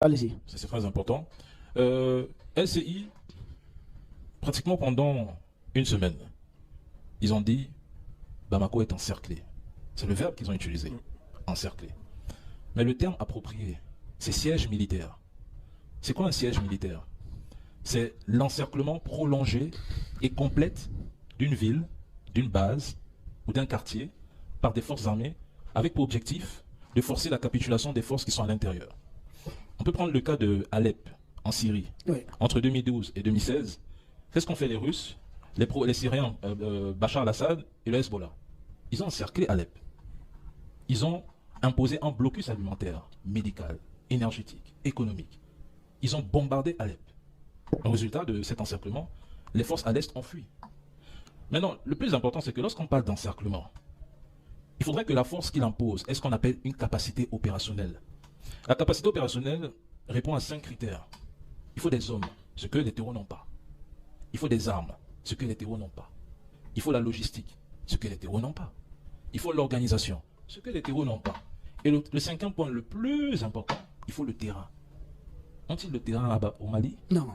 Allez-y. C'est très important. LCI, pratiquement pendant une semaine, ils ont dit Bamako est encerclé. C'est le verbe qu'ils ont utilisé, encerclé. Mais le terme approprié, c'est siège militaire. C'est quoi un siège militaire? C'est l'encerclement prolongé et complète d'une ville, d'une base ou d'un quartier par des forces armées avec pour objectif de forcer la capitulation des forces qui sont à l'intérieur. On peut prendre le cas de Alep, en Syrie. Oui. Entre 2012 et 2016, qu'est-ce qu'ont fait les Russes, les Syriens, Bachar al-Assad et le Hezbollah? Ils ont encerclé Alep. Ils ont imposé un blocus alimentaire, médical, énergétique, économique. Ils ont bombardé Alep. Le résultat de cet encerclement, les forces à l'Est ont fui. Maintenant, le plus important, c'est que lorsqu'on parle d'encerclement, il faudrait que la force qu'il impose ait ce qu'on appelle une capacité opérationnelle. La capacité opérationnelle répond à 5 critères. Il faut des hommes, ce que les terreaux n'ont pas. Il faut des armes, ce que les terreaux n'ont pas. Il faut la logistique, ce que les terreaux n'ont pas. Il faut l'organisation, ce que les terreaux n'ont pas. Et le cinquième point le plus important, il faut le terrain. Ont-ils le terrain là-bas au Mali? Non.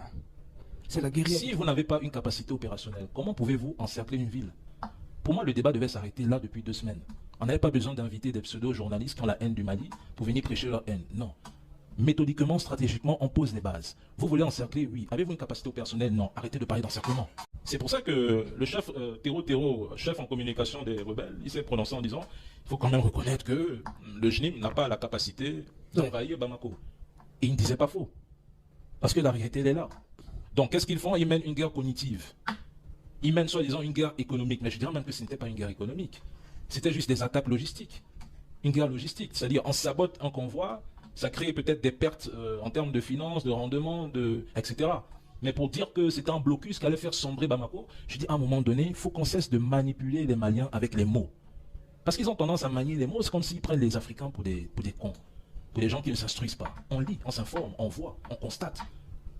C'est la guérilla. Si vous n'avez pas une capacité opérationnelle, comment pouvez-vous encercler une ville? Pour moi, le débat devait s'arrêter là depuis 2 semaines. On n'avait pas besoin d'inviter des pseudo-journalistes qui ont la haine du Mali pour venir prêcher leur haine. Non. Méthodiquement, stratégiquement, on pose les bases. Vous voulez encercler? Oui. Avez-vous une capacité opérationnelle? Non. Arrêtez de parler d'encerclement. C'est pour ça que le chef chef en communication des rebelles, il s'est prononcé en disant il faut quand même reconnaître que le JNIM n'a pas la capacité d'envahir Bamako. Et il ne disait pas faux. Parce que la réalité, elle est là. Donc, qu'est-ce qu'ils font? Ils mènent une guerre cognitive. Ils mènent soi-disant une guerre économique. Mais je dirais même que ce n'était pas une guerre économique. C'était juste des attaques logistiques. Une guerre logistique. C'est-à-dire, on sabote un convoi, ça crée peut-être des pertes en termes de finances, de rendement, etc. Mais pour dire que c'était un blocus qui allait faire sombrer Bamako, je dis à un moment donné, il faut qu'on cesse de manipuler les Maliens avec les mots. Parce qu'ils ont tendance à manier les mots, c'est comme s'ils prennent les Africains pour des cons. Pour des gens qui ne s'instruisent pas. On lit, on s'informe, on voit, on constate.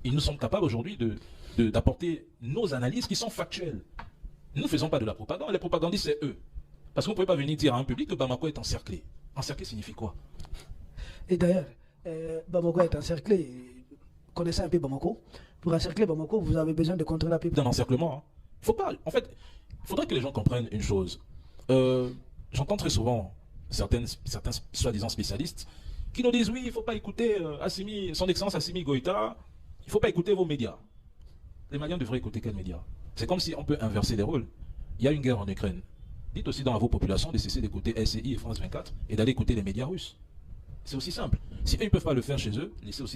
Et nous sommes capables aujourd'hui d'apporter nos analyses qui sont factuelles. Nous ne faisons pas de la propagande, les propagandistes c'est eux. Parce que vous ne pouvez pas venir dire à un public que Bamako est encerclé. Encerclé signifie quoi? Et d'ailleurs, Bamako est encerclé. Vous connaissez un peu Bamako. Pour encercler Bamako, vous avez besoin de contrôler la pipe. D'un encerclement, hein. Faut pas. En fait, il faudrait que les gens comprennent une chose. J'entends très souvent certains soi-disant spécialistes qui nous disent oui, il ne faut pas écouter son excellence Assimi Goïta, il ne faut pas écouter vos médias. Les Maliens devraient écouter quels médias? C'est comme si on peut inverser les rôles. Il y a une guerre en Ukraine. Dites aussi à vos populations de cesser d'écouter LCI et France 24 et d'aller écouter les médias russes. C'est aussi simple. Si eux ne peuvent pas le faire chez eux, laissez aussi